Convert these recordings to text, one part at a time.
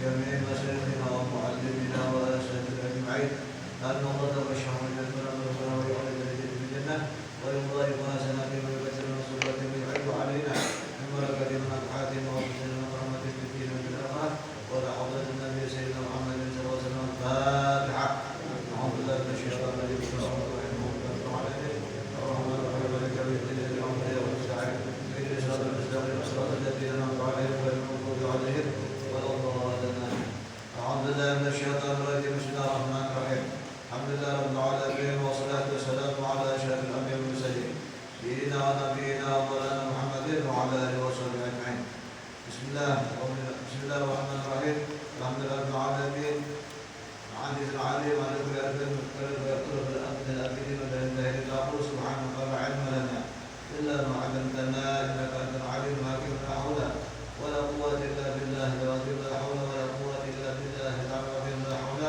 جميع مشايخنا ومعلمنا وأساتذتنا أجمعين أن الله وبشره جنتنا ونصره ويعلى درجة في الجنة ويضاعف حسناتهم ويكثر من صلاتهم ويعيد علينا من بركة ونفحاتهم وحسن وكرامة في الدين وفي الآخرة ولا حول النبي سيدنا محمد صلى الله عليه وسلم. الفاتحة. أعوذ بالله من الشيطان الرجيم. بسم الله الرحمن الرحيم. الرحمن الرحيم مالك يوم الدين إياك نعبد وإياك نستعين اهدنا الصراط المستقيم صراط الذين أنعمت عليهم غير المغضوب عليهم ولا الضالين. أعوذ بالله من الشيطان الرجيم. بسم الله الرحمن الرحيم. الحمد لله رب العالمين والصلاة والسلام على أشرف الأنبياء والمرسلين سيدنا ونبينا ومولانا محمد وعلى آله وصحبه أجمعين. بسم الله الرحمن الرحيم. الحمد لله رب العالمين العزيز العليم على كل أرض مختلف ويطلب الأمن الأبدين والإله الآخر سبحانه ولا علم لنا إلا ما علمتنا إنك أنت العليم الحكيم. لا حول ولا قوة إلا بالله العظيم. لا حول ولا قوة إلا بالله العظيم. لا حول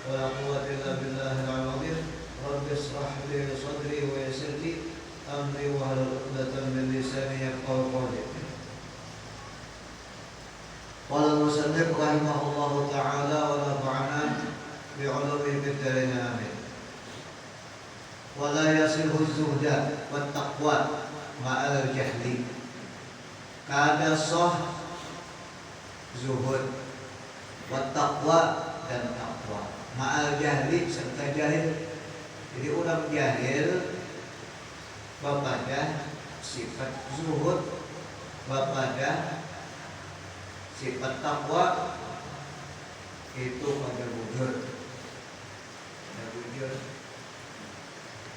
ولا قوة إلا بالله العظيم. رب اشرح لي صدري ويسر لي أمري واحلل عقدة من لساني يفقهوا قولي. قال المصنف رحمه الله تعالى ونفعنا بعلومه في الدارين آمين. ولا يصح الزهد والتقوى مع الجهل. Kada sah zuhud wattaqwa dan taqwa ma'al jahli serta jahil. Jadi orang jahil bapada sifat zuhud, bapada sifat taqwa itu pada bujur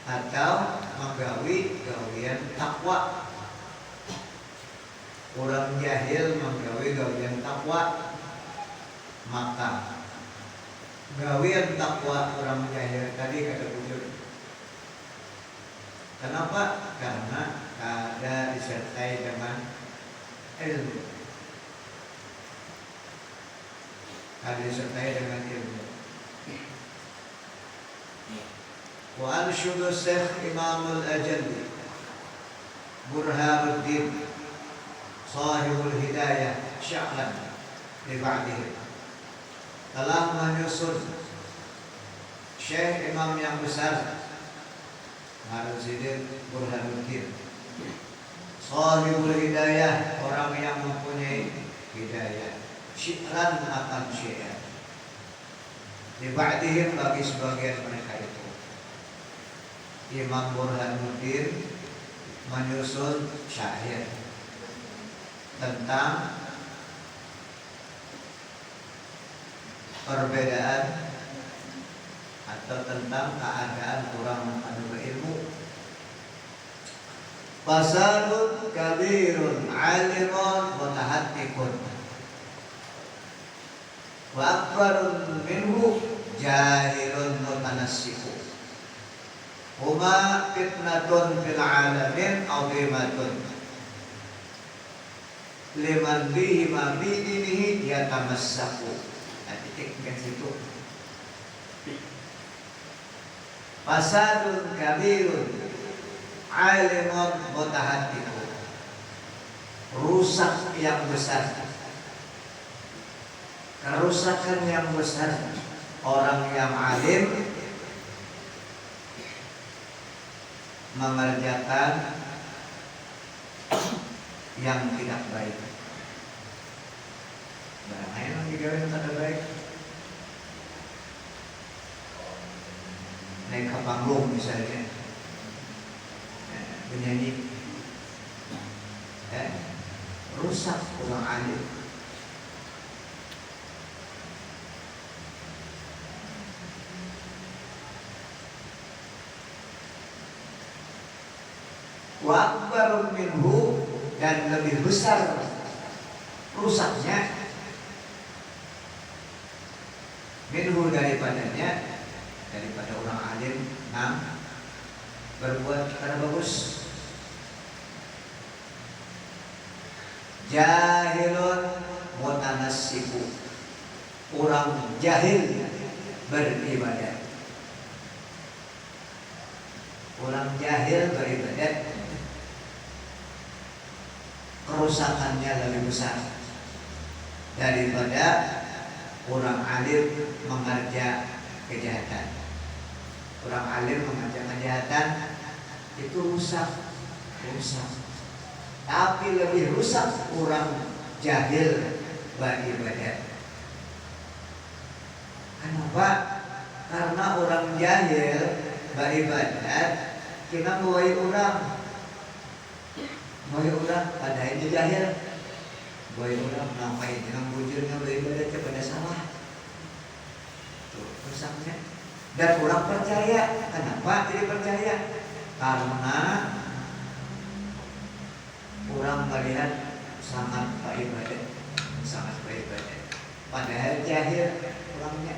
atau menggawi gawian taqwa. Orang jahil menggawi gawian takwa, maka gawian takwa orang jahil tadi kata bujur. Kenapa? Karena ada disertai dengan ilmu. Ada disertai dengan ilmu. Wa anshudu Syekh Imamul Ajalli Burhanuddin Sahibul Hidayah Sya'lan di ba'dih telah menyusun Syekh Imam yang besar Ma'ruzidin Burhanuddin Sahibul Hidayah, orang yang mempunyai hidayah, Sya'lan akan syiar di ba'dihim bagi sebagian mereka itu. Imam Burhanuddin menyusun syair tentang perbedaan atau tentang keadaan orang anu berilmu. Fasadun kabirun alimun mutahattikun wa akbarun minhu jahilun mutanassiku. Huma fitnatun fil alamin azimatun liman bihi ma bidinihi yatamassaku. Titik kan situ. Fasadun kabirun alimun mutahattikun. Rusak yang besar, kerusakan yang besar. Orang yang alim mengerjakan yang tidak baik. Barang yang digawe tidak baik. Naik ke panggung misalnya, menyanyi, rusak orang alim. Wa akbarun minhu, dan lebih besar rusaknya minhu daripada orang alim berbuat karena bagus. Jahilun mutanassiku, orang jahil beribadah. Orang jahil beribadah kerusakannya lebih besar daripada orang alim mengerja kejahatan. Orang alim mengerja kejahatan itu rusak. Tapi lebih rusak orang jahil beribadah. Kenapa? Karena orang jahil beribadah kita mulai orang padahal dia jahil. Mulai orang ngapain dengan bujurnya beribadah kepada salah. Tuh rusaknya. Dan orang percaya. Kenapa tidak percaya? Karena orang melihat sangat beribadah. Padahal jahil orangnya.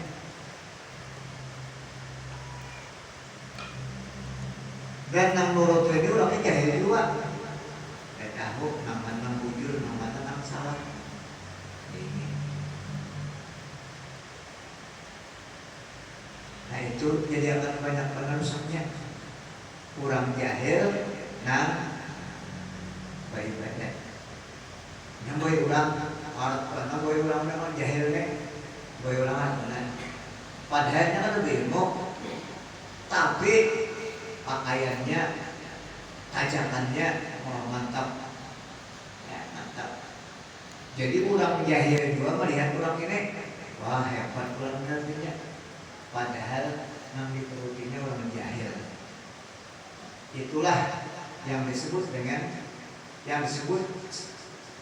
Dan nang nurut ini orangnya jahil juga. Dan tahu nang bujur, nang salah. Ini. Nah itu jadi akan banyak penarusaknya. Kurang jahil, nang beribadah. Yang boleh ulang, karena boleh ulang dengan jahilnya, boleh ulang dengan. Padahalnya kan lebih ilmu, tapi pakaiannya, tajakannya, mantap, ya mantap. Jadi orang jahil juga melihat orang ini, wah hebat orang nantinya. Padahal yang diperutinya orang jahil. Itulah yang disebut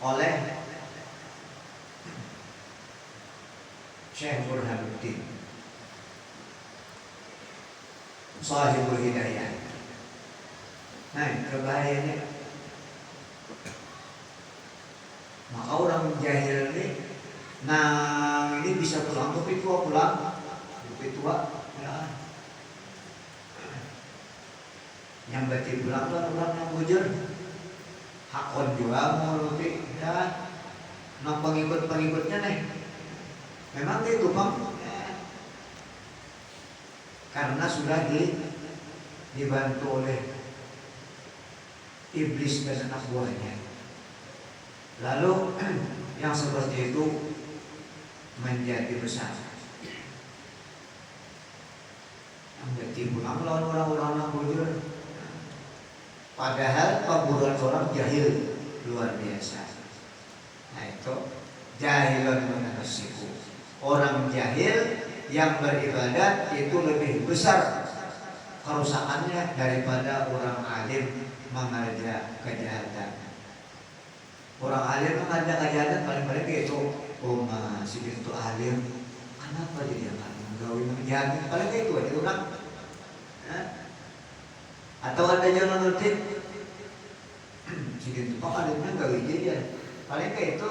oleh Syekh Burhanuddin Shahibul Hidayah. Nah, kebahayaannya maka orang jahil ini, nah ini bisa pulang tapi tua ya. Yang berarti pulang tuh orang yang bujur hakon juga nguruti ya. Nah pengikutnya nih memang itu bang ya. Karena sudah dibantu oleh iblis dan anak buahnya. Lalu yang seperti itu menjadi besar. Yang berarti pulang lawan orang-orang yang bujur. Padahal pemburuan orang jahil luar biasa. Nah itu jahilun munafisiku. Orang jahil yang beribadat itu lebih besar kerusakannya daripada orang alim mengerja kejahatan. Orang alim mengerja kejahatan paling-paling itu, oh masih itu alim, kenapa dia nggak menggawin kejahatan? Paling itu aja orang. Atau ada jalan rutin segitu kok alimnya gak kejadian paling kayak itu.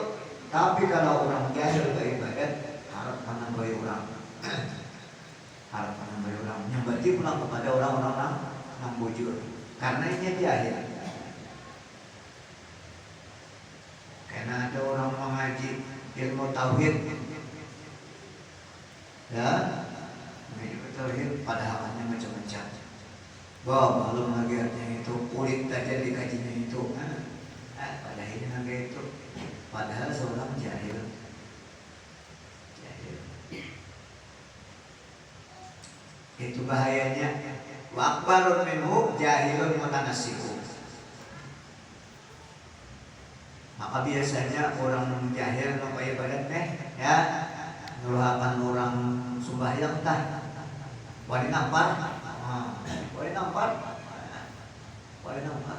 Tapi kalau orang jahil beribadat harap panang bagi orang yang berarti pulang kepada orang-orang yang bujur karena ini jahil. Karena ada orang mengaji ilmu tauhid ya, ilmu tauhid padahal hanya macam-macam. Wah, kalau mengajarnya itu kulit saja dikajinya itu, pada ini naga itu, padahal seorang jahil. Itu bahayanya. Wa akbarun minhu jahilun mutanasiku. Maka biasanya orang jahil apa ibadat ya, nurhakan orang sembahyang tah, wali nampar. Boleh nampak.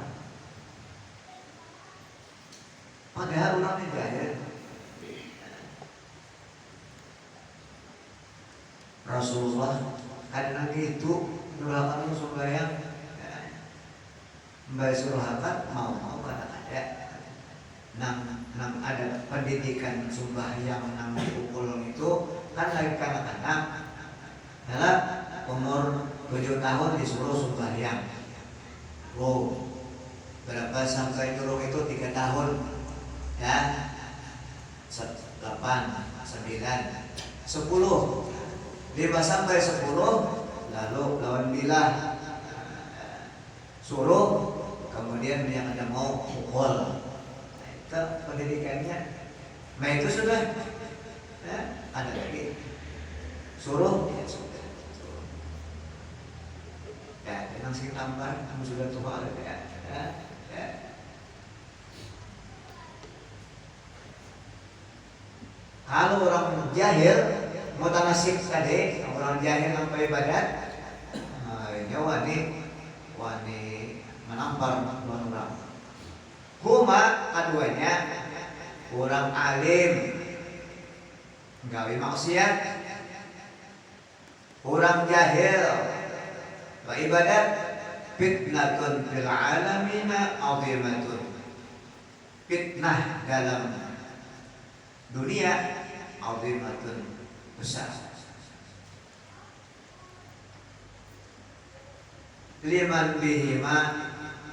Padahal orang jahil. Rasulullah kadang itu nurhakan sembahyang, mbak surhakan mau kadang-kadang. Nang ada pendidikan sembahyang nang dipukul itu kan lagi kanak-kanak. Dalam umur 7 tahun disuruh sembahyang. Berapa sampai nyuruh itu 3 tahun ya, 8, 9, 10, 5 sampai 10, lalu lawan bilah suruh, kemudian yang ada mau pukul. Nah, itu pendidikannya. Nah itu sudah Ada lagi suruh ya sudah. Ya, jangan sih tambah, kamu sudah tua ya. Ya. Kalau orang jahil mutanasib tadi, orang jahil tanpa ibadat, nyawa wani menampar orang. Huma keduanya orang alim, gawe maksiat, orang jahil, wa ibadat fitnatun fil alamina azimatun. Fitnah dalam dunia azimatun besar. Liman bihima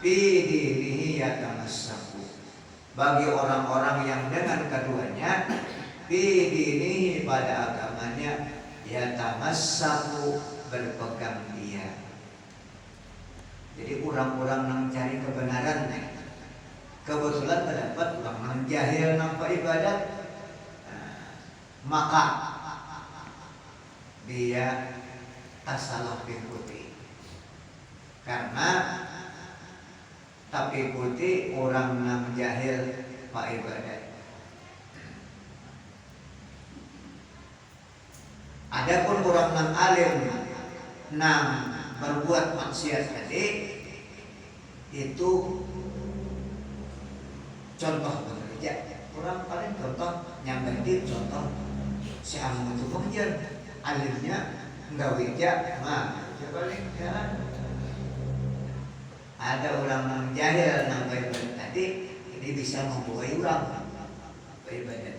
fi dinihi yatamassaku. Bagi orang-orang yang dengan keduanya fi dinihi pada agamanya yatamassaku berpegang dia. Jadi orang-orang yang cari kebenaran kebetulan terdapat orang yang jahil nampak ibadat, maka dia tasalah putih. Karena tapi putih orang yang jahil pak ibadat. Adapun orang yang alim yang berbuat maksiat tadi itu contoh bekerja. Orang paling contoh yang penting contoh si amu itu bekerja alimnya enggak wija mah paling jalan. Ada orang yang jahil yang ibadat tadi ini bisa membawa orang ibadat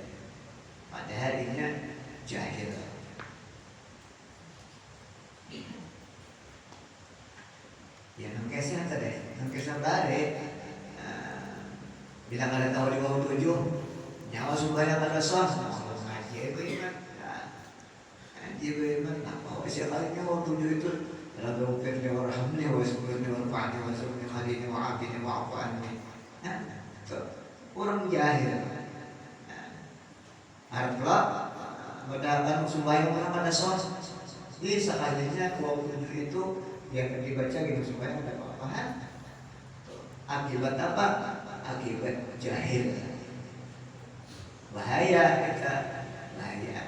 padahal ini jahil. Ya nangkesnya tadi, nangkesnya bare. Bilang ada tahun 57, nyawa sumbangan pada sos, ngaji itu iman, ngaji itu iman. Apa siapa kali nyawa 7 itu dalam berupir dewa rahmnya, wasbur dewa fa'ni, wasbur dewa hadini, wa'afini, wa'afu'anni. Orang jahil. Haraplah mendapatkan sumbangan orang pada sos. Jadi sekalinya 27 itu yang dibaca gitu supaya ada apa-apaan. Akibat apa? Akibat jahil. Bahaya kita, bahaya.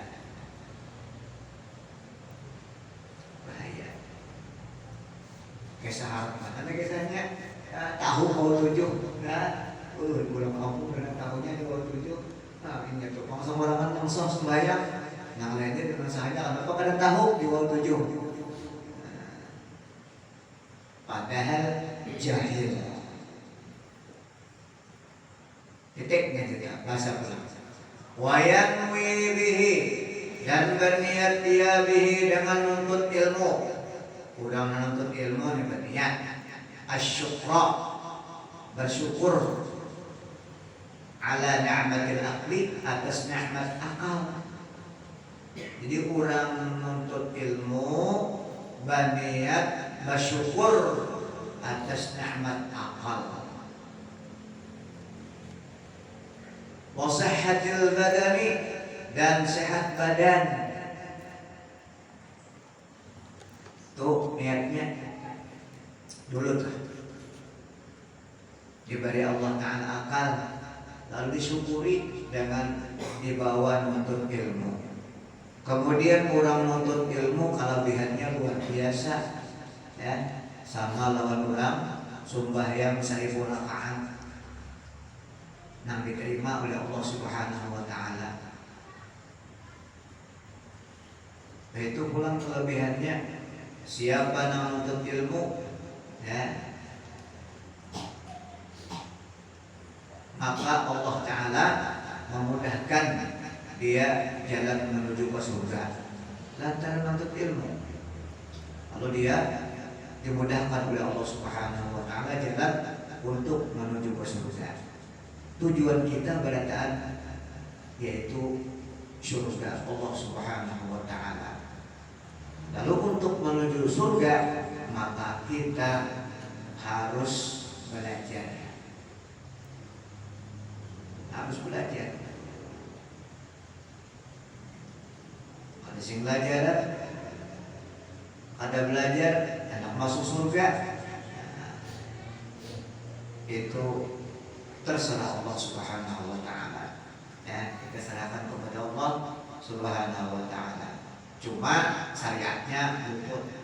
Kisah mana kisahnya? Tahu mau 7, pulang kampung dengan tahunya di bawah 7. Nah ini tuh, langsung orang yang sos sembahyang, yang lainnya dengan sahanya kenapa kadang tahu di bawah 7. Padahal jahil. Titiknya tidak bahasa pulang. Wayanwi bihi, dan berniat dia bihi dengan menuntut ilmu. Udah menuntut ilmu nih berniat asyukra, bersyukur ala ni'matil aqli, atas nikmat akal. Jadi orang menuntut ilmu berniat bersyukur atas nikmat akal. Wa sihhatil badani, dan sehat badan. Tuh niatnya dulu tuh diberi Allah Ta'ala akal, lalu disyukuri dengan dibawa menuntut ilmu. Kemudian orang menuntut ilmu kelebihannya luar biasa, ya, sama lawan orang sembahyang 1000 rakaat yang diterima oleh Allah Subhanahu wa Ta'ala. Itu pulang kelebihannya. Siapa yang menuntut ilmu, ya, maka Allah Ta'ala memudahkan dia jalan menuju ke surga lantaran menuntut ilmu. Lalu dia dimudahkan oleh Allah Subhanahu wa Ta'ala jalan untuk menuju ke surga. Tujuan kita berataan yaitu surga Allah Subhanahu wa Ta'ala. Lalu untuk menuju surga maka kita harus belajar. Harus belajar. ada sing belajar, ada belajar, anak masuk surga. Nah, itu terserah Allah Subhanahu wa taala. Ya, kita serahkan kepada Allah Subhanahu wa taala. Cuma syariatnya luput.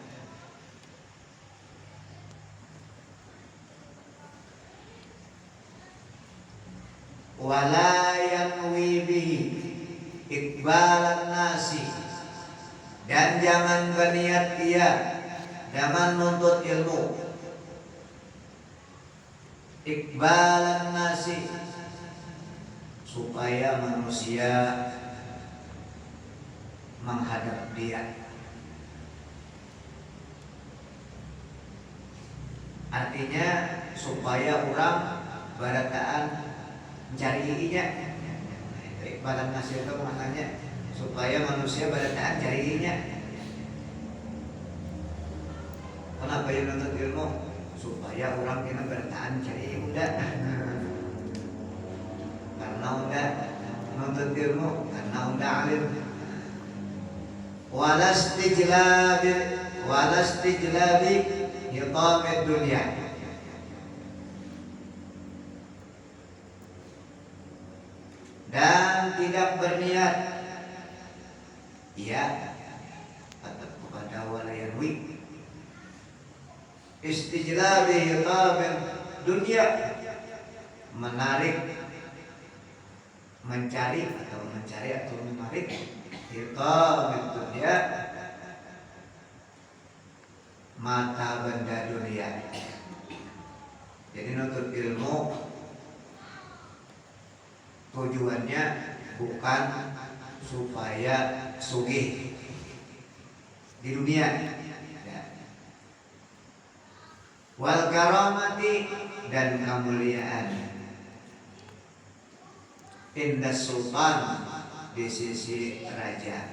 Wala yanwi bihi iqbalan nasi, dan jangan berniat dia dengan menuntut ilmu iqbalan nasi, supaya manusia menghadap dia. Artinya supaya orang barataan mencari inya. Iqbalan nasi itu maknanya supaya manusia barataan cari inya. Kenapa yang menuntut ilmu? Supaya orang kena barataan cari udah. Karena udah menuntut ilmu, karena udah alim. Walastijlabi hitamid dunia, dan tidak berniat ia atau kepada walayanwi istijlabi hitamid dunia, menarik, mencari atau menarik hitamid dunia, mata benda dunia. Jadi nuntut ilmu tujuannya bukan supaya sugih di dunia, ya. Wal karamati, dan kemuliaan indah sultan, di sisi raja.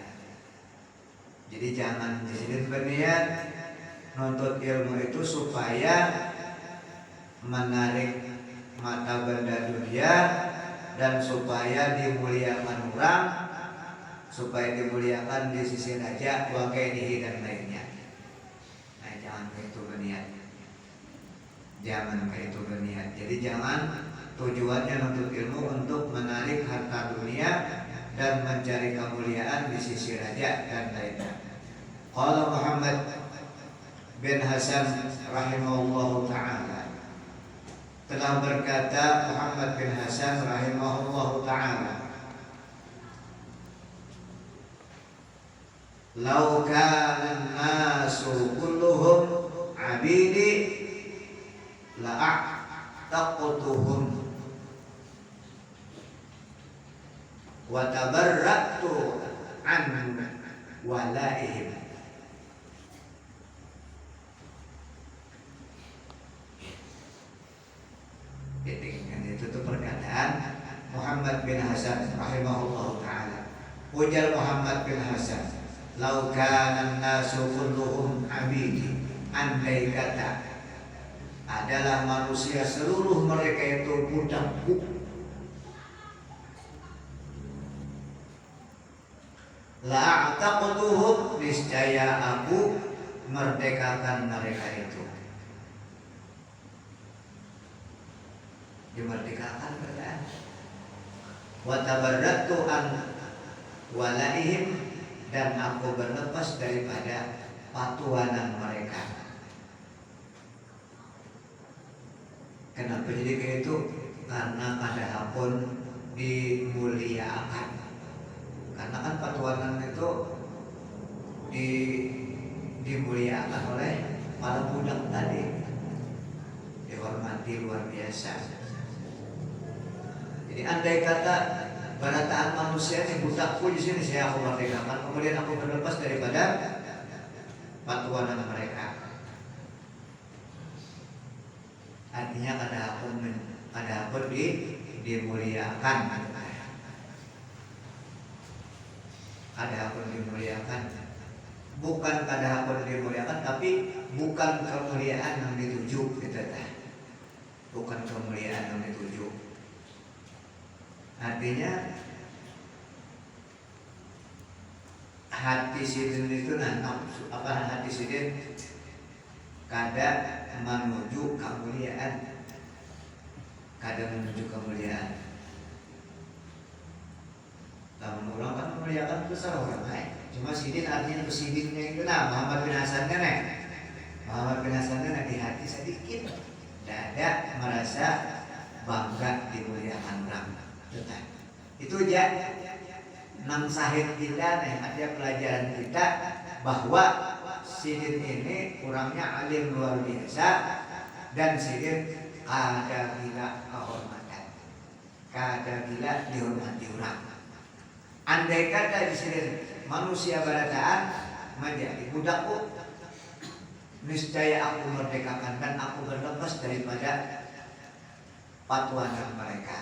Jadi jangan di sini berniat nuntut ilmu itu supaya menarik mata benda dunia dan supaya dimuliakan orang, supaya dimuliakan di sisi raja, wa kainihi dan lainnya. Nah, jangan kayak itu berniat. Jangan kayak itu berniat. Jadi jangan tujuannya nuntut ilmu untuk menarik harta dunia dan mencari kemuliaan di sisi raja dan lainnya. Qala Muhammad bin Hasan rahimahullahu ta'ala, telah berkata Muhammad bin Hasan rahimahullahu ta'ala, lau kana nasu kulluhum abidi la'aqtuhum wa tabarra'tu an walaihim. Itu tuh perkataan Muhammad bin Hasan rahimahullah ta'ala. Ujar Muhammad bin Hasan, lau kana nasu kulluhum abidi, andai kata adalah manusia seluruh mereka itu budakku, la'ataqtuhum, niscaya aku merdekakan mereka itu. Dimerdekakan berarti wa tabarratu an walaihim, dan aku berlepas daripada patuanan mereka. Kenapa jadi kayak itu? Karena kadahapun dimuliakan. Karena kan patuanan itu dimuliakan oleh para budak tadi, dihormati luar biasa. Jadi andai kata barataan manusia ini budakku di sini, saya aku merdekakan, kemudian aku berlepas daripada patuanan mereka. Artinya kadahapun dimuliakan, kadahapun dimuliakan, bukan kadahapun dimuliakan, tapi bukan kemuliaan yang dituju, gitu dah. Bukan kemuliaan yang dituju. Artinya hati sidin itu nafsu apa hati sidin kada menuju kemuliaan, Lamun orang kan memuliakan besar orang lain. Cuma sidin artinya sidinnya itu Muhammad bin Hasan kan Muhammad bin Hasan kan di hati sedikit dada merasa bangga dimuliakan orang. Itu aja nang sahid kita artinya pelajaran kita bahwa sidin ini kurangnya alim luar biasa dan sidin kada gila kehormatan, kada gila dihormati orang. Andai kata di sini manusia barataan menjadi budakku, niscaya aku merdekakan dan aku berlepas daripada patuanan mereka.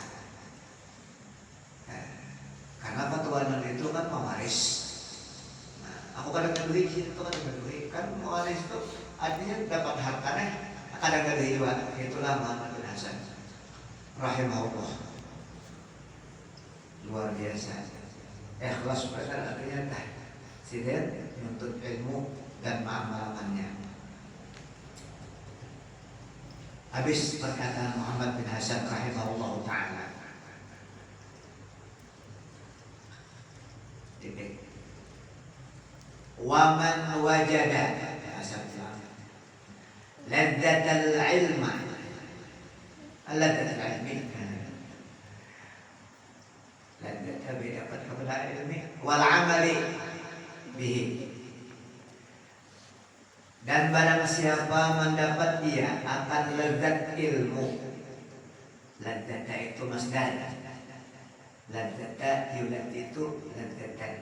Karena patuanan itu kan mewaris. Nah, aku kadang duit itu kan mewaris itu artinya dapat harta kadang ada juga. Itulah Muhammad bin Hasan rahimahullah, luar biasa. Ikhlas pada artinya sidin menuntut ilmu dan mengamalkannya. Habis perkataan Muhammad bin Hasan rahimahullah ta'ala. Wa man wajada ladzatal ilma ladzatal ilmi dapat kepada ilmi wal amali bihi, dan barang siapa mendapat dia akan lezat ilmu. Lezat itu masdar, lezat yulad itu lezatan,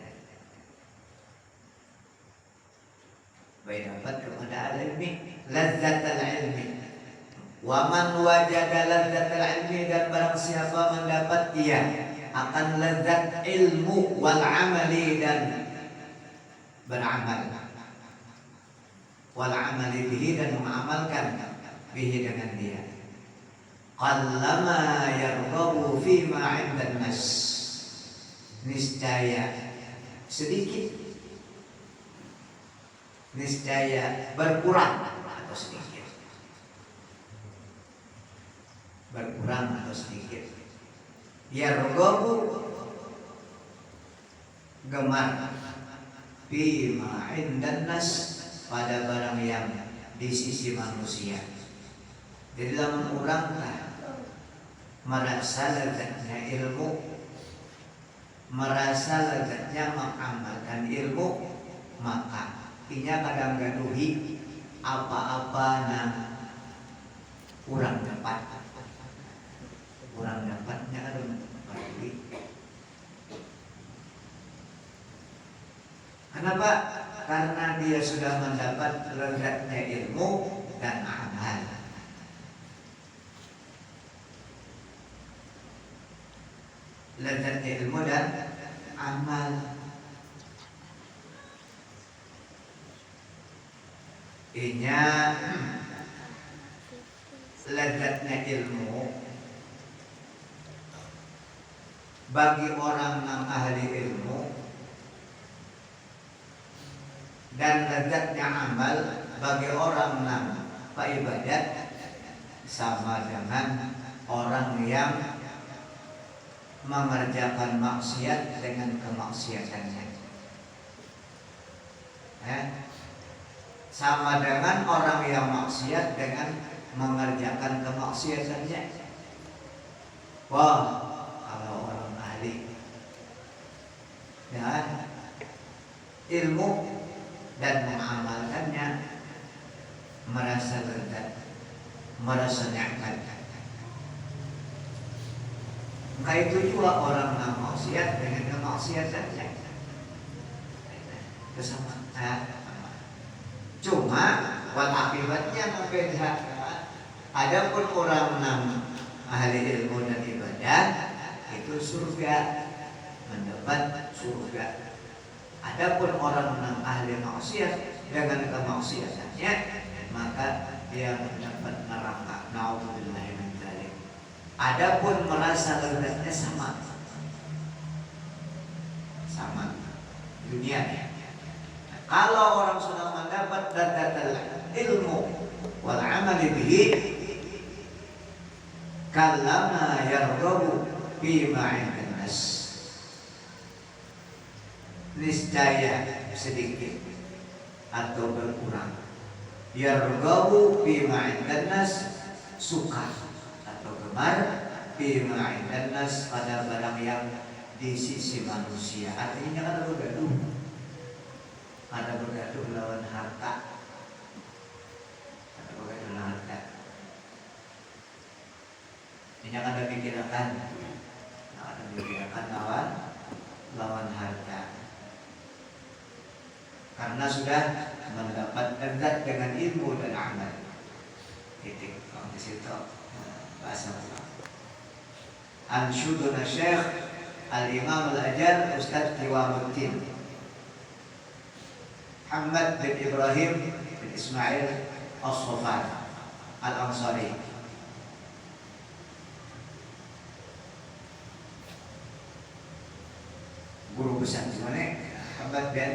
baik dapat kepada ilmi lezatal ilmi. Wa man wajada lezatal ilmi, dan barang siapa mendapat dia akan lezat ilmu wal amali, dan beramal, wal amali bihi, dan mengamalkan bihi dengan dia. Qallama yarghabu fima 'indan nas, niscaya sedikit, niscaya berkurang atau sedikit, berkurang atau sedikit. Yarghabu gemar, bima indan nas, pada barang yang di sisi manusia. Jadi dalam orang merasa lezatnya ilmu, merasa lezatnya mengamalkan ilmu, maka inya kadang gaduhi apa-apa nang kurang dapat. Kurang dapatnya ada bagi. Kenapa? Karena dia sudah mendapat lezatnya ilmu dan amal. Lezatnya ilmu dan amal. Inya lezatnya ilmu bagi orang yang ahli ilmu, dan lezatnya amal bagi orang yang beribadat, sama dengan orang yang mengerjakan maksiat dengan kemaksiatannya. Sama dengan orang yang maksiat dengan mengerjakan kemaksiatannya. Wah, kalau orang ahli dan ilmu dan mengamalkannya merasa lezat, merasa nyaman. Maka itu juga orang yang maksiat dengan kemaksiatannya kesamaan. Cuma wal akibatnya berbeda. Adapun orang yang ahli ilmu dan ibadah itu surga, mendapat surga. Adapun orang yang ahli maksiat dengan kemaksiatannya, maka dia mendapat neraka. Nauzubillah min dzalik. Adapun merasa lezatnya sama dunia Kalau orang sudah mendapat dadatal ilmu wal amali bihi, kallama yarghabu bima 'indan nas, niscaya sedikit atau berkurang, yarghabu bima 'indan nas, suka atau gemar, bima 'indan nas, pada barang yang di sisi manusia. Artinya kan ada bergaduh lawan harta, ada bergaduh lawan harta. Ini yang ada pikirkan lawan harta, karena sudah mendapat dekat dengan ilmu dan amal. Titik di situ bahasa Allah. Ansyuduna Syekh Al-Imam Al-Ajal Ustaz Qiwamuddin Muhammad bin Ibrahim bin Ismail As-Sofan Al-Ansari. Guru besar di mana? Muhammad bin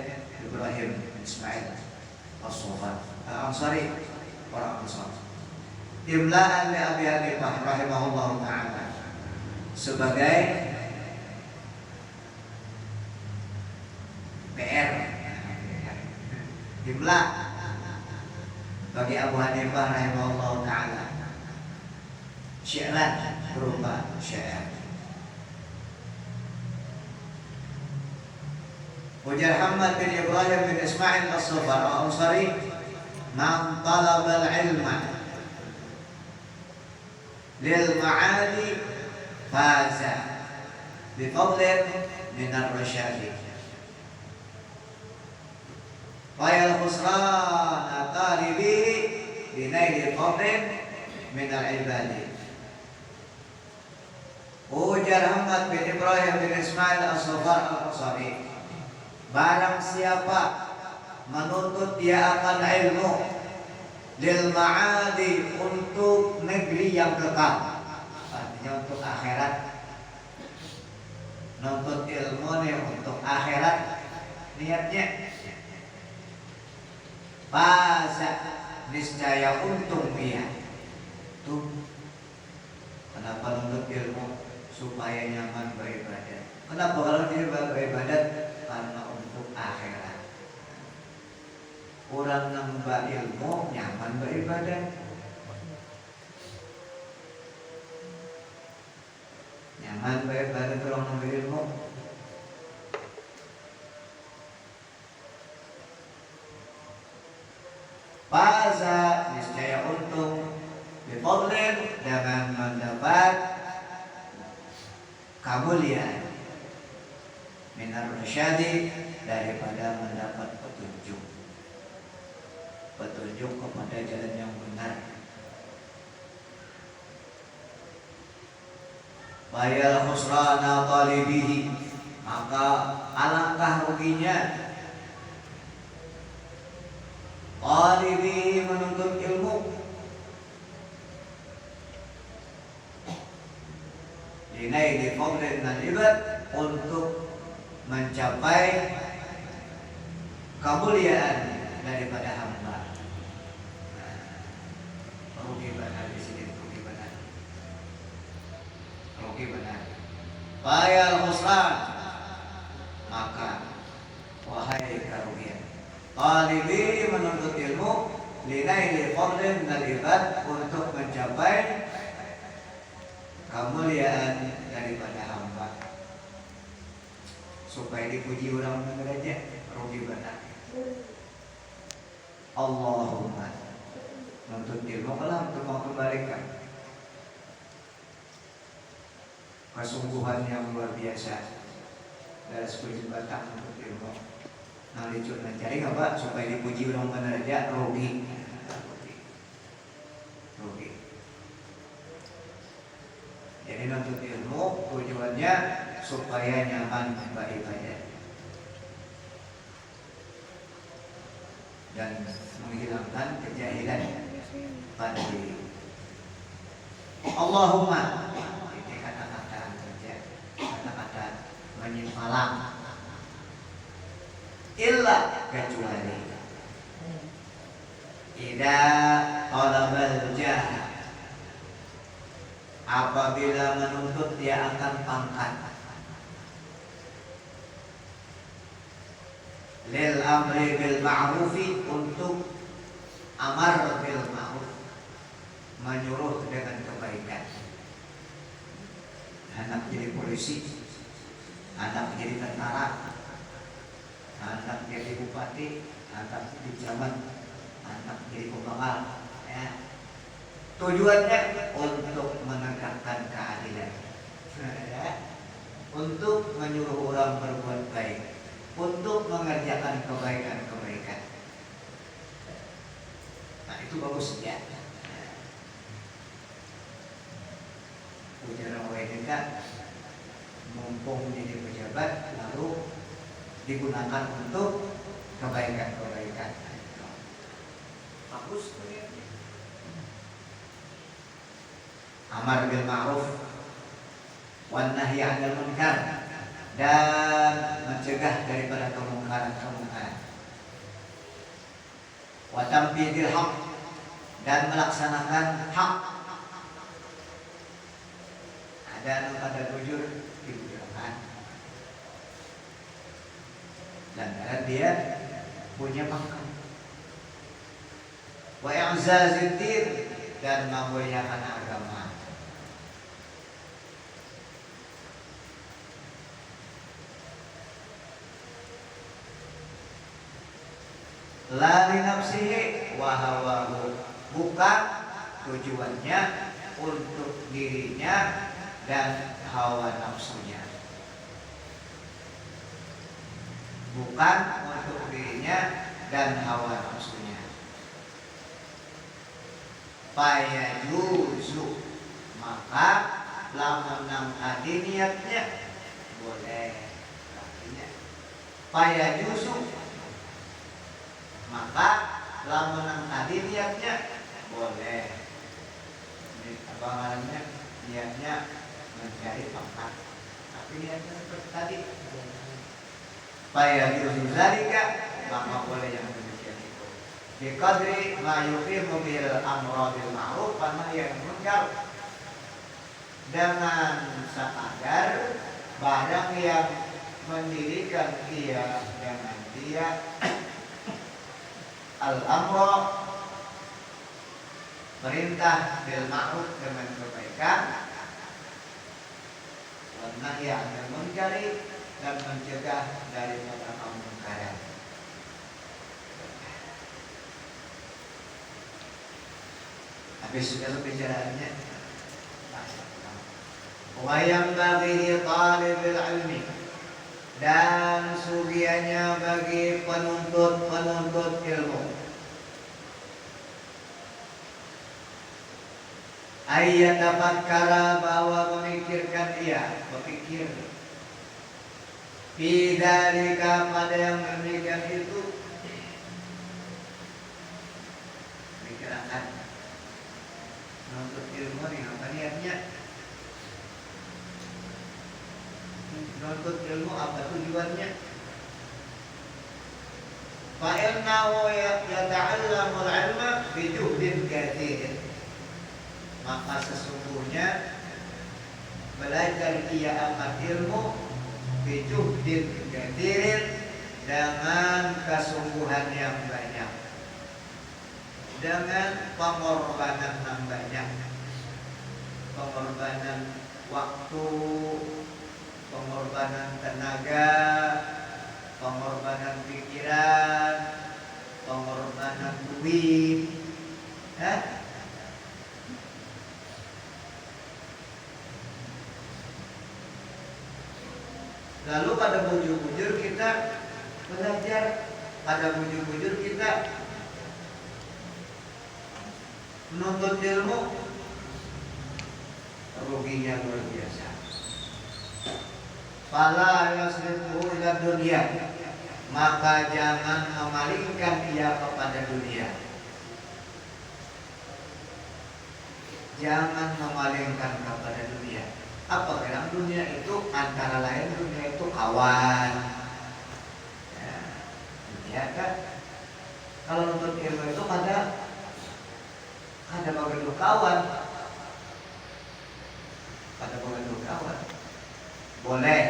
Ibrahim bin Ismail As-Sofan Al-Ansari, orang Ansar. Imla'an li Abi Hanifah rahimahullah ta'ala, sebagai PR, imla bagi Abu Hanifah rahimahullah ta'ala, syi'ran berupa syair. Ujar Muhammad bin Ibrahim bin Ismail As-Sofan Al-Ansari, man talaba al-ilma lil ma'ali faza bi fadlin min ar-rasyadi wa al-khusran talibi bi naili fadlin min al-ibadi. Ujar Muhammad bin Ibrahim bin Ismail As-Sofan Al-Ansari, barang siapa menuntut dia akan ilmu lil ma'adi, untuk negeri yang kekal, artinya untuk akhirat, nuntut ilmu nih untuk akhirat niatnya, faza, niscaya untung dia. Tuh kenapa nuntut ilmu? Supaya nyaman beribadah. Kenapa kalau dia beribadah? Karena untuk akhirat. Orang nambah ilmu nyaman beribadah, nyaman beribadah orang nambah ilmu. Faza, niscaya untung, bifadlin, dengan mendapat kemuliaan, minar rasyadi, daripada mendapat petunjuk kepada jalan yang benar. Bayal khusrana talibihi, maka alangkah ruginya talibihi, menuntut ilmu, dinaili fadlin al-ibad, untuk mencapai kemuliaan daripada hamba. Rugi benar di sini, rugi benar. Bayal khusran, maka wahai kerugian. Talibi, menuntut ilmu, linaili fadlin al-ibad, untuk mencapai kemuliaan daripada hamba, supaya dipuji orang aja, rugi benar. Allahumma, menuntut ilmu kalau untuk mengembalikan kesungguhan yang luar biasa dari 10 batang untuk ilmu. Nah, licur mencari apa supaya dipuji orang benar aja, rugi. Jadi menuntut ilmu tujuannya supaya nyaman beribadah dan menghilangkan kejahilan pada diri. Allahumma, ini kata-kata menyimpalang, illa kecuali idza talabal jah, apabila menuntut dia akan pangkat, lil amri bil ma'rufi, untuk amar bil ma'ruf, menyuruh dengan kebaikan. Anak jadi polisi, anak jadi tentara, anak jadi bupati, anak jadi camat, anak jadi pembangal, ya. Tujuannya untuk menegakkan keadilan, ya. Untuk menyuruh orang berbuat baik, untuk mengerjakan kebaikan-kebaikan. Nah, itu bagus ya. Ujar WNK, mumpung jadi pejabat lalu digunakan untuk kebaikan-kebaikan. Bagus tuh ya. Amar bil ma'ruf wan nahi 'anil munkar, dan mencegah daripada kemungkaran-kemungkaran. Wa tanfidil haq, dan melaksanakan hak. Ada pada bujur dibujurkan, dan karena dia punya pangkat. Wa i'zazid din, dan memuliakan agama. La li nafsihi wa hawahu, bukan tujuannya untuk dirinya dan hawa nafsunya, bukan untuk dirinya dan hawa nafsunya. Fayajuzu, maka lamun nang adi niatnya boleh. Artinya fayajuzu, maka lamun nang adi niatnya boleh. Ini apa namanya? Niatnya mencari pangkat, tapi niatnya seperti tadi. Fayajuzu zalika, maka boleh yang demikian itu. Biqadri ma yuqimu bil amra bil ma'ruf wa nahyi 'anil munkar, dengan sekadar barang yang mendirikan dia dengan dia al-amra, perintah bil ma'ruf dengan kebaikan, wa nahyi 'anil munkar, dan mencegah daripada kemungkaran. Habis sudah pembicaraannya. Wa yang bagi talibul ilmi, dan sugianya bagi penuntut ilmu, ayat tafakkara, bahwa memikirkan dia, berpikir bidzalika, pada yang demikian itu, pikirkan menuntut ilmu nih, apa niatnya? Menuntut ilmu apa tujuannya? Fa innahu yata'allamul 'ilma bi juhdin katsir, maka sesungguhnya belajar ia akan ilmu bi juhdin katsir, dengan kesungguhan yang banyak, dengan pengorbanan yang banyak, pengorbanan waktu, pengorbanan tenaga, pengorbanan pikiran, pengorbanan duit, ya? Lalu pada bujur-bujur kita belajar, pada bujur-bujur kita menuntut ilmu, ruginya luar biasa. Fala yasrifu ila dunia, maka jangan memalingkan ia kepada dunia. Jangan memalingkan kepada dunia. Apa bilang dunia itu? Antara lain dunia itu kawan, ya. Ya kan? Kalau nuntut ilmu itu ada mengeduh kawan, boleh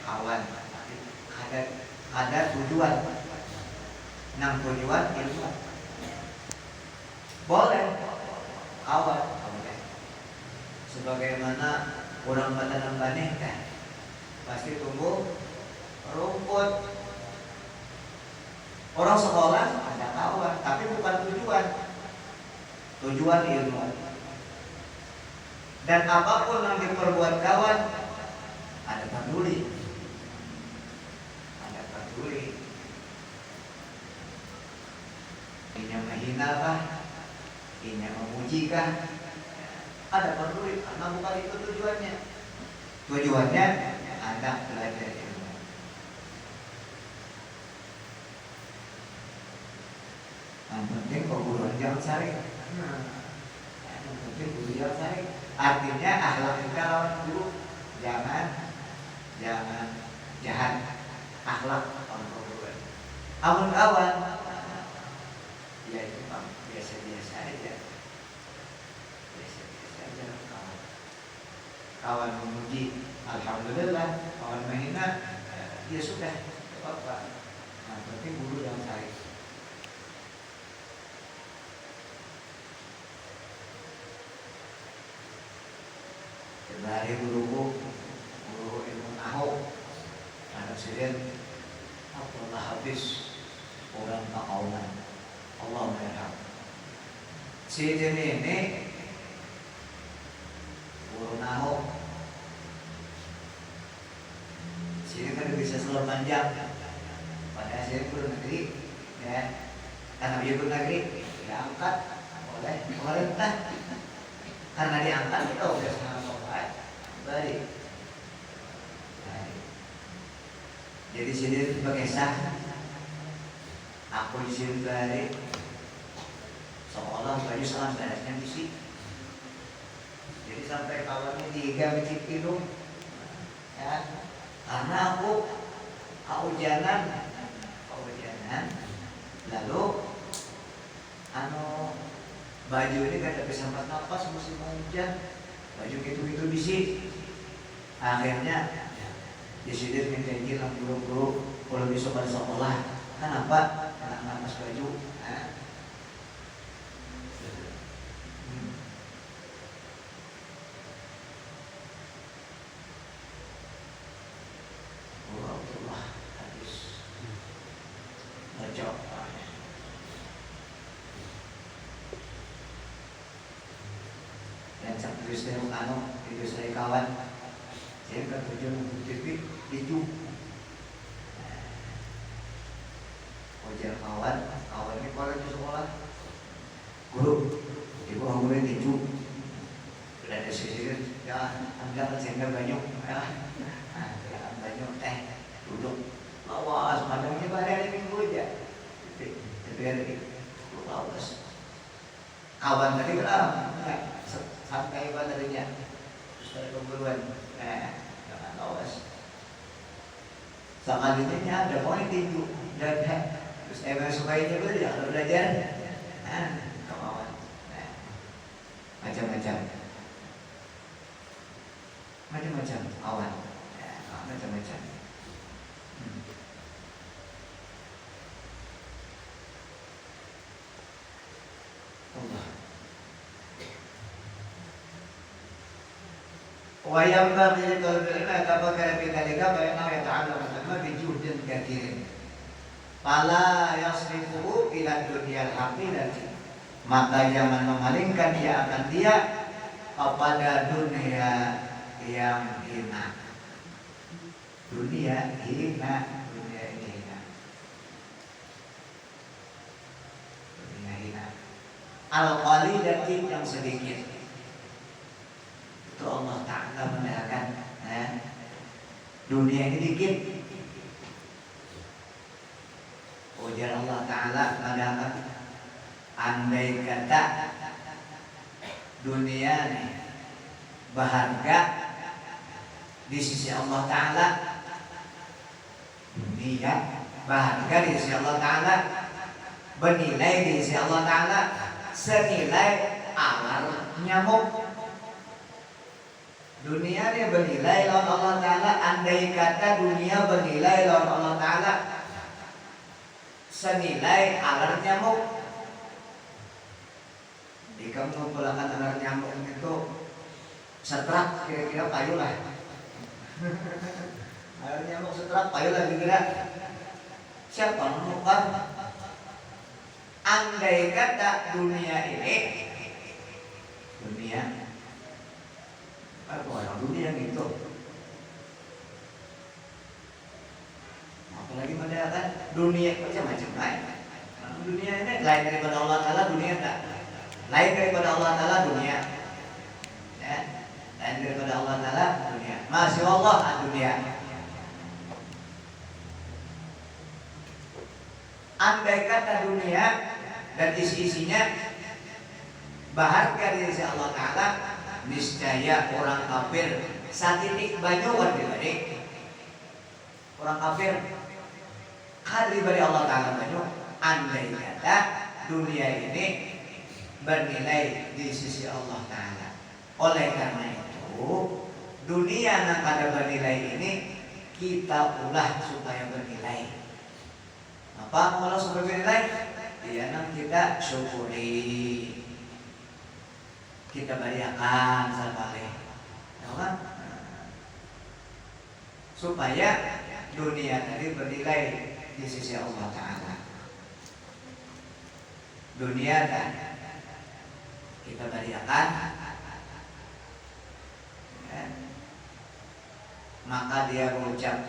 kawan, tapi ada tujuan, tujuan ilmu, boleh kawan, boleh. Sebagaimana orang menanam benih kan, pasti tumbuh rumput. Orang sekolah ada kawan, tapi bukan tujuan ilmu. Dan apapun yang diperbuat kawan, ada peduli. Ini menghina kah? Ini memuji kah? Ada peduli, karena bukan itu tujuannya. Tujuannya anak belajar ilmu. Yang penting perguruan jangan cari. Yang penting guru jangan cari. Artinya akhlak kita lawan guru. Jangan jahat. Akhlak lawan perguruan. Amun kawan, ya itu biasa-biasa aja. Kawan memuji, alhamdulillah. Kawan menghina, ya sudah, apa-apa. Nah, berarti guru yang cari. Dari guru ilmu nahu, anak sendiri, Abdullah habis orang takaunan, Allah merham. Si ini guru nahu, sini kan bisa seluruh panjang. Pada sini guru negeri, ya, karena dia guru negeri, diangkat oleh pemerintah. Karena diangkat kita udah sangat baik. Jadi sini sebagai sah, aku di sini baik, seolah baju salah beresnya di sini. Jadi sampai kawannya 3 biji hidung, ya, karena aku kehujanan, lalu baju ini gak bisa sempat nafas musim hujan, baju gitu bisi. Akhirnya disidir minta izin sama guru-guru kalau besok pada sekolah. Kenapa? Karena nafas baju. Allah habis baca. Dan sang tulis dari video saya kawan, saya kan kerja untuk TV itu ujar kawan ini kalau di sekolah guru ibu ngomongin itu udah ada sisir ya anda kan sehingga banyak ya banyak duduk awas madamnya pada hari minggu aja tapi awas kawan tadi berapa sampai baterainya terus ada pemburuan jangan awas sekalinya ada poin tinju dan terus sukainya betul ya kalau belajar kemauan macam-macam awan macam-macam Allah. وينبغي لطالب العلم أن يتفكر في ذلك فإنه يتعلم العلم بجهد كثير فلا يصرفه إلى الدنيا الحقيرة, maka jangan memalingkan dia kepada dunia yang hina. Dunia ini hina. Al-qalilati yang sedikit. Itu Allah Ta'ala menerangkan dunia ini dikit. Ujar Allah Ta'ala menerangkan andai kata dunia ini berharga di sisi Allah Ta'ala, dunia berharga di sisi Allah Ta'ala, bernilai di sisi Allah Ta'ala senilai alar nyamuk. Dunia ini bernilai lawan Allah Ta'ala. Andai kata dunia bernilai lawan Allah Ta'ala senilai alar nyamuk, jika mengumpulkan alar nyamuk itu setrak kira-kira payu lah. Alar nyamuk setrak payu lah kira-kira. Siapa menukar? Andai kata dunia ini, dunia apa orang dunia gitu, apalagi pada kan dunia macam-macam lain. Dunia ini lain daripada Allah Ta'ala, dunia tak lain daripada Allah Ta'ala, dunia ya, lain daripada Allah Ta'ala, dunia. Masya Allah, dunia. Andai kata dunia dan isi-isinya berharga di sisi Allah Ta'ala, niscaya orang kafir satitik banyak dibanding orang kafir kadri bari Allah Ta'ala banyak. Andai kata dunia ini bernilai di sisi Allah Ta'ala. Oleh karena itu dunia yang kada bernilai ini kita ulah supaya bernilai. Apa kalau supaya bernilai? Ya, kita syukuri, kita beriakan sabale, ya kan? Supaya dunia tadi bernilai di sisi Allah Ta'ala. Dunia dan kita beriakan, ya, maka dia mengucap,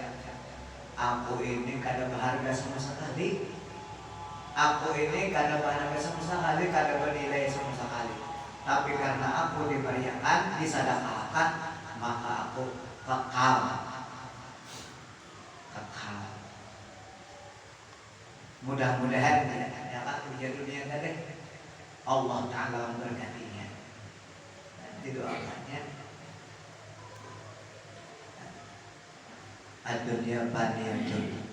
aku ini kada berharga sama sekali. Aku ini kada berharga sama sekali, kada bernilai sama sekali. Tapi karena aku diberiakan, disedekahkan, maka aku kekal. Kekal. Mudah-mudahan ya Pak, ujian dunia tadi Allah Ta'ala memberkatinya. Nanti doakannya. Ad-dunya faniyatun.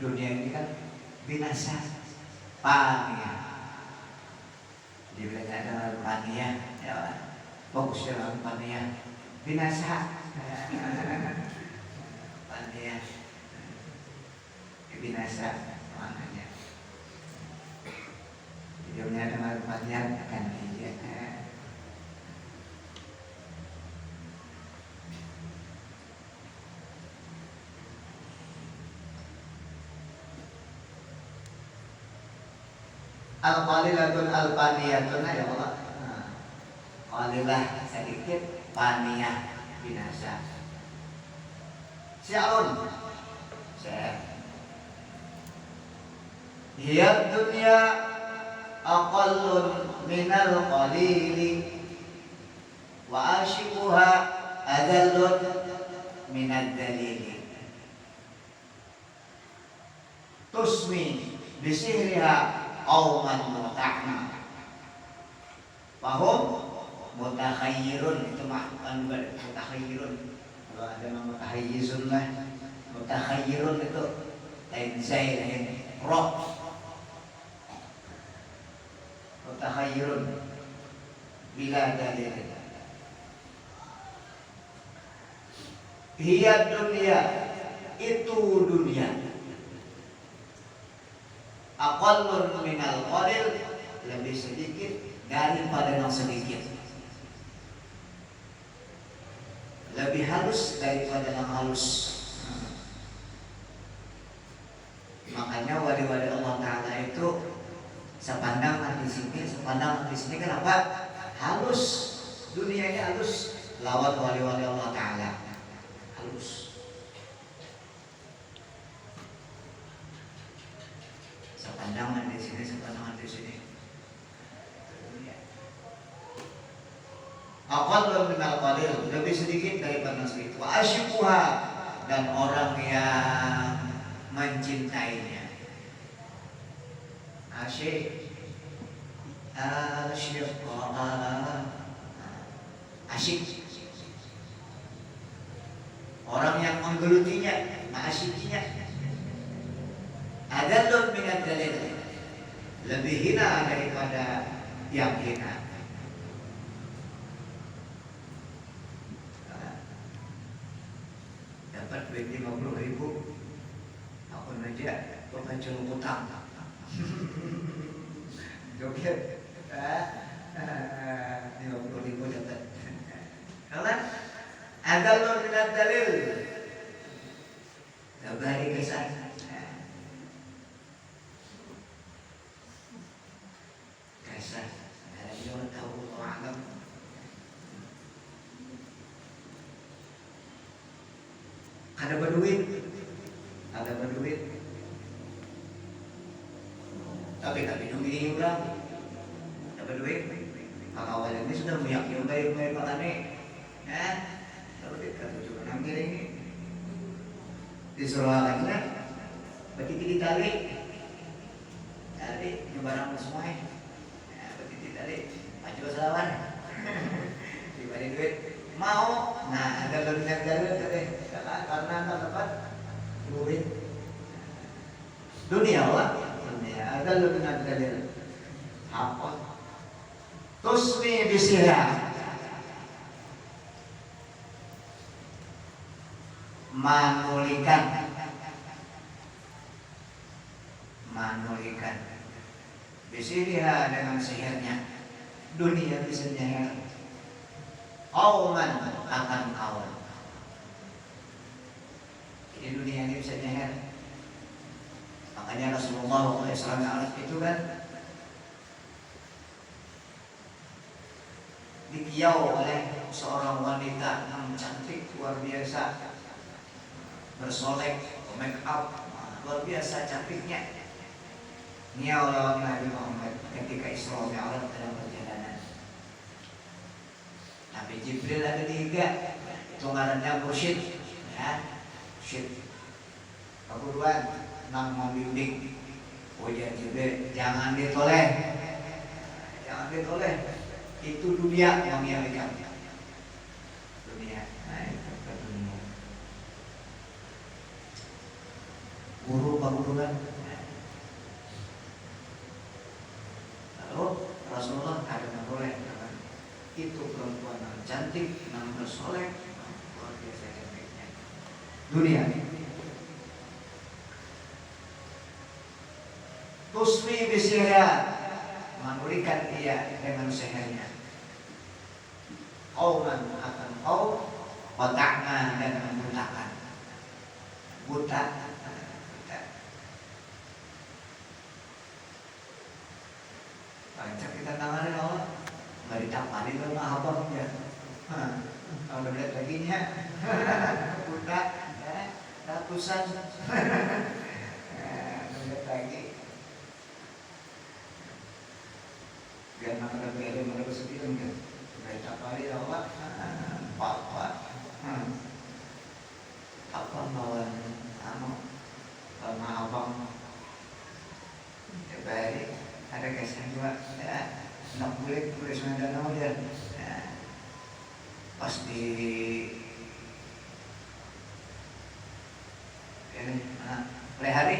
Dunia ini kan binasa. Pania, dibilang ada pania, ya fokus dalam pania, binasa, pania, binasa maknanya. Hidupnya dengan pania akan dia. Al-qalilatun al-paniyatun, ya Allah. Qalilah sedikit, paniyah binasa. Syaun. Hiya dunya aqallun minal qalili wa ashiquha adallun minad dalili. Tusmi bisihriha qauman muta'na fahum mutakhayyirun. Itu makna mutakhayyirun. Kalau ada nama mutahayyizun lah, mutakhayyirun itu lain zai lain roh. Mutakhayyirun bila dalil. Hiya dunia, itu dunia. Aqallun minal qalil, lebih sedikit daripada yang sedikit, lebih halus daripada yang halus. Makanya wali-wali Allah Ta'ala itu sepandang di sini, kenapa? Halus, dunianya halus. Lawan wali-wali Allah Ta'ala halus. Sepandangan di sini. Aqallun minal qalil, lebih sedikit daripada yang sedikit. Wa asyiquha, dan orang yang mencintainya. Asyik, asyik. Orang yang menggelutinya, ma'asyikinya. adallun minad dalil, lebih hina daripada yang hina. Dapat duit 50.000, aku aja bukan cuma utang. Joget, 50.000 dapat. Kawan, adallun minad dalil, lebih kesan. Kesan, ada yang tahu orang. Ada berduit, tapi nunggu orang, ada berduit. Kawan ini sudah meyakinkan baik-baik makanya, kalau kita tujuh orang ini disuruh alatnya, berarti ditarik, nyebarang semua, berarti ditarik, maju selawan, diberi duit. Mau, nah ada lebih dari karena tak dapat duit dunia ada lebih dari apa tusmi bisirah manulikan bisirah dengan sihirnya dunia bisa nyeher kauman akan kawan. Jadi dunia ini bisa nyeher. Makanya Rasulullah SAW itu kan dikiau oleh seorang wanita yang cantik luar biasa, bersolek, make up, luar biasa cantiknya. Niau lawan Nabi Muhammad ketika Isra Mi'raj dalam perjalanan. Nabi Jibril ada tiga, itu ngarannya mursyid, mursyid. Keburuan nang membimbing, ujar Jibril, jangan ditoleh, itu dunia yang milikkan. Dunia, itu dunia. Guru keburuan. Lalu Rasulullah ada boleh. Itu perempuan yang cantik, yang bersolek, luar biasa cantiknya. Dunia. Tusmi bisirah, memberikan dia dengan sehernya. Kauman akan kau, otaknya dan membutakan. Buta. Baca kita tangannya Allah. Nggak ditampani kalau nggak abang ya. Kalau udah lihat lagi nya, buta, ratusan, lihat lagi. Biar mana beli mana bersedia kan? Nggak ditampani Allah, apa bawa sama abang, ya baik, ada kesan juga, nak boleh sebenarnya nama dia. Pas di ini lehari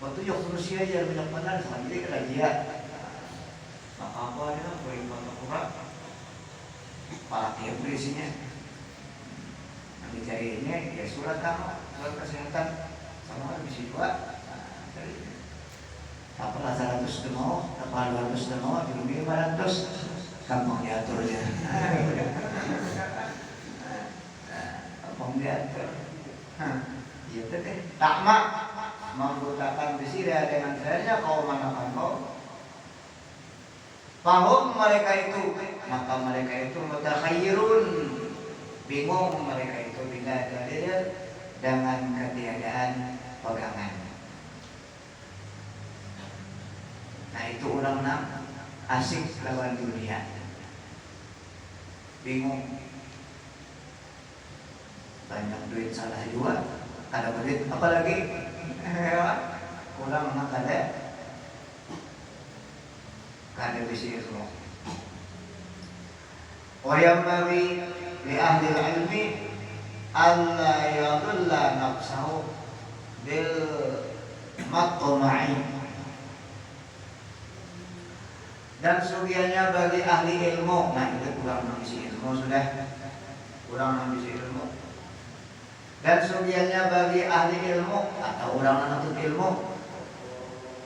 waktu yang manusia aja banyak pandang sama dia kerajaan maka apa dia boleh foto kurang para dia berisinya nanti carinya ya surat kesehatan sama misi 2 apa 100 demo apa 200 demo di 500 kampung diaturnya. Kampung diatur. Itu deh. Takmak membutakan bisirah dengan sehernya kau manakan kau. Fahum mereka itu, maka mereka itu mutakhayyirun. Bingung mereka itu bila dalil dengan ketiadaan pegangan. Nah itu orang asik lawan dunia. Bingung, banyak duit salah juga, kada duit apalagi kurang mah kada bisa semua. Wa yambari li ahli ilmi alla yadulla nafsahu bil maqma'i. Dan sugiannya bagi ahli ilmu. Nah itu kurang mengisi ilmu sudah, kurang mengisi ilmu. Dan sugiannya bagi ahli ilmu atau orang menuntut ilmu,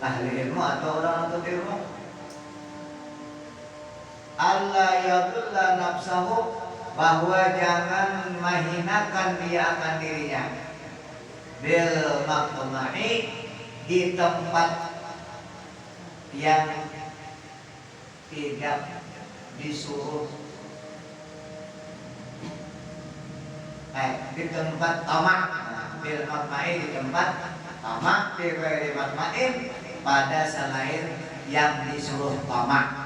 ahli ilmu atau orang menuntut ilmu, Allah yadulla nafsahu, bahwa jangan menghinakan dia akan dirinya, bil maqma'i, di tempat yang tidak disuruh, di tempat tamak, bil maqma'i, di tempat tamak, di ghairi maqma'in, pada selain yang disuruh tamak.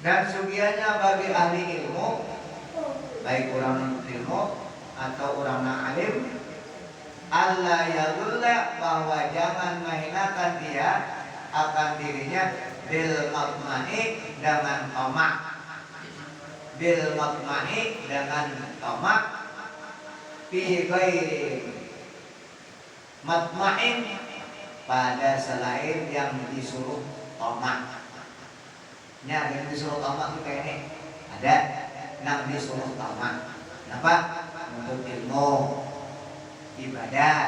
Dan sugiannya bagi ahli ilmu, baik orang ilmu atau orang alim, Allah yadulla, bahwa jangan menghinakan dia akan dirinya, bil maqma'i, dengan tamak, bil maqma'i, dengan tamak, fi ghairi matma'in, pada selain yang disuruh tamak. Nya yang disuruh tamak itu kayak ini, ada yang disuruh tamak. Kenapa? Untuk ilmu, ibadah,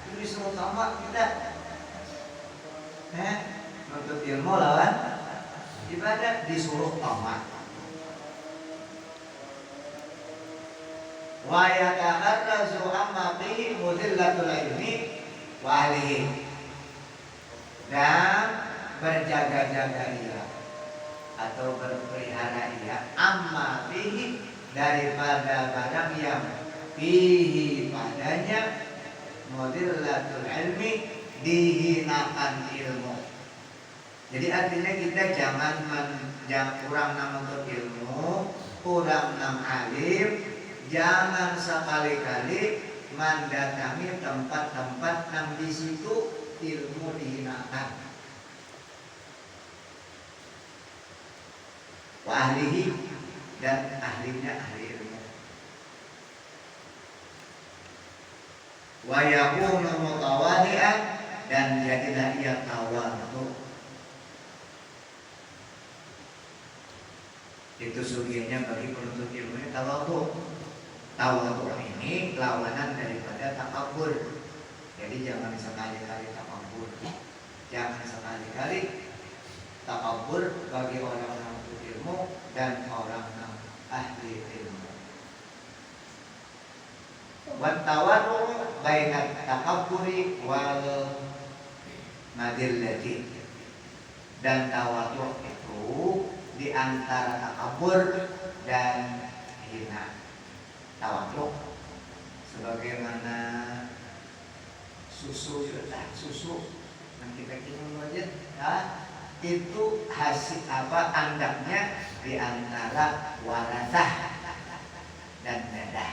itu disuruh tamak kita. Untuk ilmu lawan ibadah disuruh tamak. Wa yataharrazu amma fihi mudillatul ilmi wa ahlihi, dan berjaga-jaga ia atau berpelihara ia, amma fihi, daripada barang yang fihi, padanya, mudillatul ilmi, dihinakan ilmu. Jadi artinya kita jangan kurang menuntut ilmu, kurang alim, jangan sekali-kali mendatangi tempat-tempat yang di situ ilmu dihinakan. Wa ahlihi, dan ahlinya ahli ilmu. Wa yakunu mutawadi'an, dan jadilah ia tawadhu. Itu sugiannya bagi penuntut ilmu, tawadhu. Tawadhu ini lawanan daripada takabur. Jadi jangan sekali-kali takabur. Jangan sekali-kali takabur bagi orang yang menuntut ilmu dan orang yang ahli ilmu. Wa tawadhu baina takabburi wal madillati, dan tawadhu itu di antara takabur dan hina. Tawadhu sebagaimana susu yang kita minum aja, itu hasil andaknya di antara warasah dan dadah,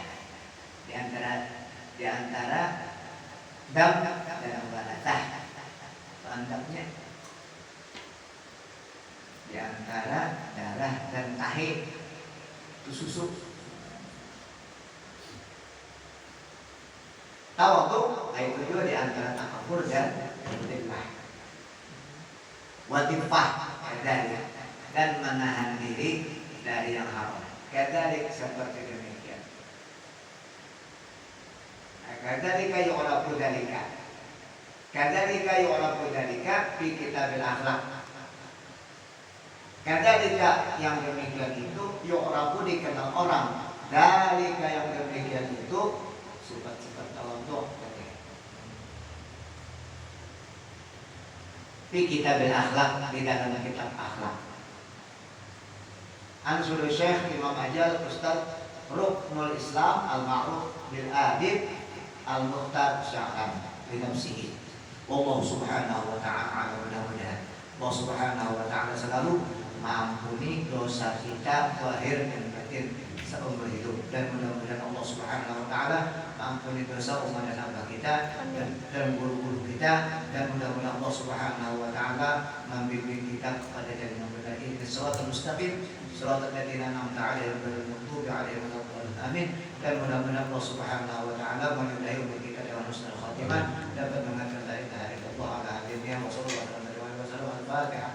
di antara dam dan warasah, andaknya di antara darah dan tahi, itu susu. Tawadhu itu juga di antara takabur dan ghibah. Watifah dan menahan diri dari yang haram. Kadzalik, seperti demikian. Kadzalika yu'rafu dzalika. Kadzalika yu'rafu dzalika fi kitabil akhlaq. Kadzalika, yang demikian itu, yu'rafu, dikenal orang. Dzalika, yang demikian itu, sifat-sifat tawadhu. Fi kitabil akhlaq, di dalam kitab akhlak. Ansur Syekh Imam Ajal Ustaz Ruknul Islam Al-Ma'ruf bil Adib Al-Mukhtar Sya'kan bi nafsihi. Wallahu subhanahu wa ta'ala, mudah-mudahan Allah subhanahu wa ta'ala selalu mengampuni dosa kita zahir dan batin seumur hidup, dan mudah-mudahan Allah subhanahu wa ta'ala mengampuni dosa umat dan abah kita dan guru-guru kita, dan mudah-mudahan Allah subhanahu wa ta'ala membimbing kita kepada jalan yang benar. Ini shiratal mustaqim, shiratal ladzina an'amta 'alaihim ghairil maghdubi 'alaihim waladdallin. Amin. Dan mudah-mudahan Allah Subhanahu wa taala menyudahi umur kita dengan husnul khatimah, dapat mengatakan la ilaha illallah ala habibnya wa sallallahu alaihi wasallam. Al-Fatihah.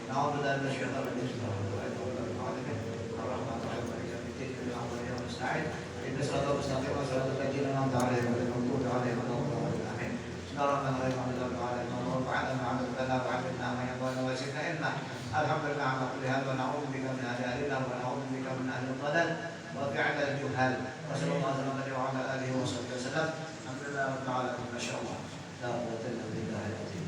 Na'udzu billahi minasy syaithanir rajim. Bismillahirrahmanirrahim. Ar-Rahmanir-Rahim. Maliki yaumiddin. Iyyaka na'budu wa iyyaka nasta'in. Ihdinas siratal mustaqim. Siratal ladzina an'amta 'alaihim ghairil maghdubi 'alaihim waladdallin. Amin. Bismillahirrahmanirrahim. Alhamdulillahi وعلمنا ما ينفعنا وزدنا علما. الحمد لله على كل حال ونعوذ بك من اهل النار ونعوذ بك من اهل الضلال وفعل الجهال. وصلى الله عليه وعلى اله وصحبه وسلم. الحمد لله رب العالمين. ما شاء الله لا قوه الا بالله العظيم.